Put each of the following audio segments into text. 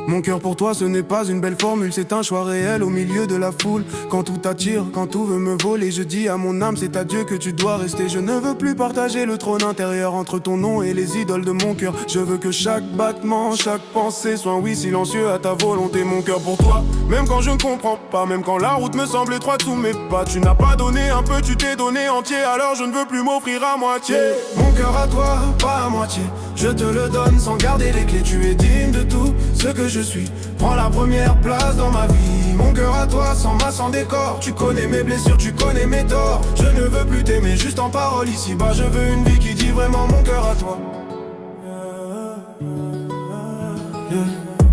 Mon cœur pour toi ce n'est pas une belle formule, c'est un choix réel au milieu de la foule. Quand tout attire, quand tout veut me voler, je dis à mon âme c'est à Dieu que tu dois rester. Je ne veux plus partager le trône intérieur entre ton nom et les idoles de mon cœur. Je veux que chaque battement, chaque pensée soit un oui silencieux à ta volonté. Mon cœur pour toi, même quand je ne comprends pas, même quand la route me semble étroite sous mes pas. Tu n'as pas donné un peu, tu t'es donné entier, alors je ne veux plus m'offrir à moitié. Mon cœur à toi, pas à moitié, je te le donne sans garder les clés. Tu es digne de tout ce que je suis, prends la première place dans ma vie. Mon cœur à toi, sans masse, sans décor. Tu connais mes blessures, tu connais mes torts. Je ne veux plus t'aimer, juste en parole ici-bas. Je veux une vie qui dit vraiment mon cœur à toi.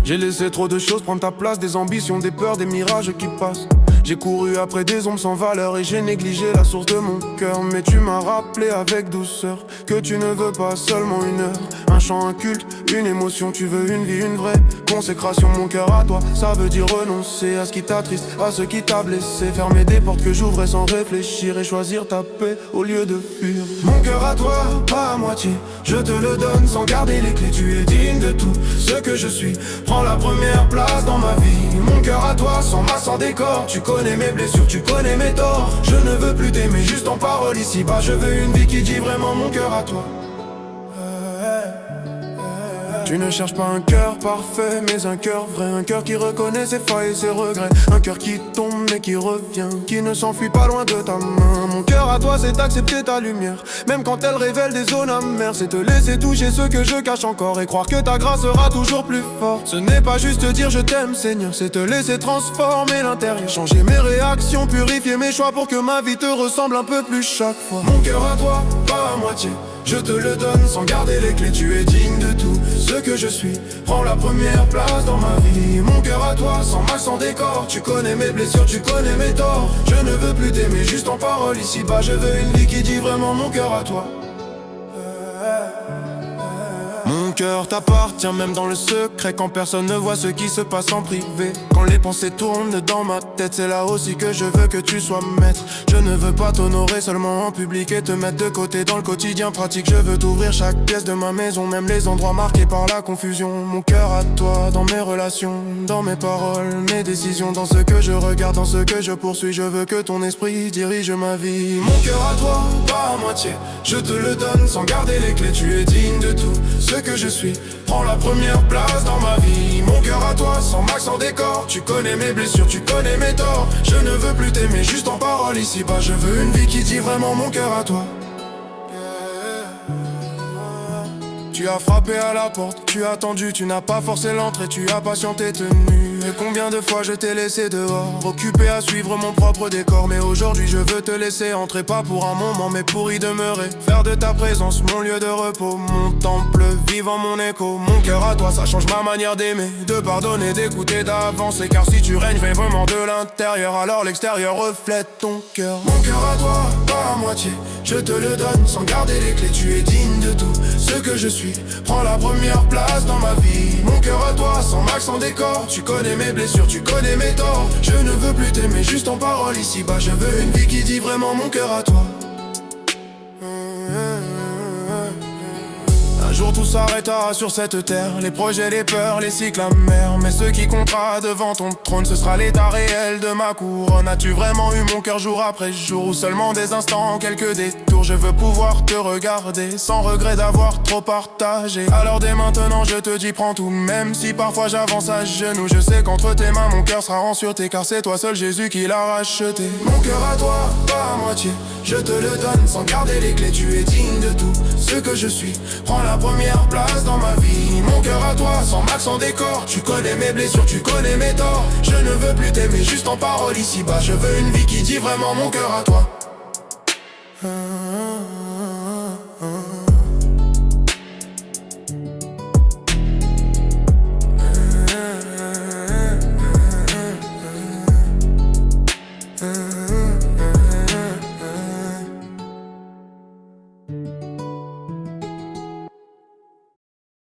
J'ai laissé trop de choses prendre ta place, des ambitions, des peurs, des mirages qui passent. J'ai couru après des ombres sans valeur et j'ai négligé la source de mon cœur. Mais tu m'as rappelé avec douceur que tu ne veux pas seulement une heure, un chant, un culte, une émotion. Tu veux une vie, une vraie consécration. Mon cœur à toi, ça veut dire renoncer à ce qui t'attriste, à ce qui t'a blessé. Fermer des portes que j'ouvrais sans réfléchir et choisir ta paix au lieu de fuir. Mon cœur à toi, pas à moitié, je te le donne sans garder les clés. Tu es digne de tout ce que je suis, prends la première place dans ma vie. Mon cœur à toi, sans masse, sans décor. Tu connais mes blessures, tu connais mes torts. Je ne veux plus t'aimer, juste en parole ici-bas. Je veux une vie qui dit vraiment mon cœur à toi. Tu ne cherches pas un cœur parfait, mais un cœur vrai. Un cœur qui reconnaît ses failles et ses regrets. Un cœur qui tombe mais qui revient, qui ne s'enfuit pas loin de ta main. Mon cœur à toi, c'est d'accepter ta lumière, même quand elle révèle des zones amères. C'est te laisser toucher ce que je cache encore et croire que ta grâce sera toujours plus forte. Ce n'est pas juste dire je t'aime Seigneur, c'est te laisser transformer l'intérieur. Changer mes réactions, purifier mes choix pour que ma vie te ressemble un peu plus chaque fois. Mon cœur à toi, pas à moitié, je te le donne sans garder les clés. Tu es digne de tout ce que je suis, prends la première place dans ma vie. Mon cœur à toi, sans masse, sans décor. Tu connais mes blessures, tu connais mes torts. Je ne veux plus t'aimer, juste en parole ici-bas. Je veux une vie qui dit vraiment mon cœur à toi. Mon cœur t'appartient même dans le secret, quand personne ne voit ce qui se passe en privé. Quand les pensées tournent dans ma tête, c'est là aussi que je veux que tu sois maître. Je ne veux pas t'honorer seulement en public et te mettre de côté dans le quotidien pratique. Je veux t'ouvrir chaque pièce de ma maison, même les endroits marqués par la confusion. Mon cœur à toi, dans mes relations, dans mes paroles, mes décisions, dans ce que je regarde, dans ce que je poursuis. Je veux que ton esprit dirige ma vie. Mon cœur à toi, pas à moitié, je te le donne sans garder les clés. Tu es digne de tout ce que je suis, prends la première place dans ma vie. Mon cœur à toi, sans max, sans décor. Tu connais mes blessures, tu connais mes torts. Je ne veux plus t'aimer, juste en parole ici-bas. Je veux une vie qui dit vraiment mon cœur à toi. Tu as frappé à la porte, tu as attendu, tu n'as pas forcé l'entrée, tu as patienté tenu. Et combien de fois je t'ai laissé dehors, occupé à suivre mon propre décor. Mais aujourd'hui je veux te laisser entrer, pas pour un moment mais pour y demeurer. Faire de ta présence mon lieu de repos, mon temple vivant, mon écho. Mon cœur à toi, ça change ma manière d'aimer, de pardonner, d'écouter, d'avancer. Car si tu règnes vraiment de l'intérieur, alors l'extérieur reflète ton cœur. Mon cœur à toi, pas à moitié, je te le donne sans garder les clés. Tu es digne de tout ce que je suis, prends la première place dans ma vie. Mon cœur à toi, sans max, sans décor. Tu connais mes blessures, tu connais mes torts. Je ne veux plus t'aimer, juste en parole ici-bas. Je veux une vie qui dit vraiment mon cœur à toi. Un jour tout s'arrêtera sur cette terre, les projets, les peurs, les cycles amers. Mais ce qui comptera devant ton trône, ce sera l'état réel de ma couronne. As-tu vraiment eu mon cœur jour après jour, ou seulement des instants, quelques détours? Je veux pouvoir te regarder sans regret d'avoir trop partagé. Alors dès maintenant je te dis prends tout, même si parfois j'avance à genoux. Je sais qu'entre tes mains mon cœur sera en sûreté, car c'est toi seul Jésus qui l'a racheté. Mon cœur à toi, pas à moitié, je te le donne sans garder les clés. Tu es digne de tout ce que je suis, prends la première place dans ma vie. Mon cœur à toi, sans max, sans décor. Tu connais mes blessures, tu connais mes torts. Je ne veux plus t'aimer, juste en parole ici-bas. Je veux une vie qui dit vraiment mon cœur à toi.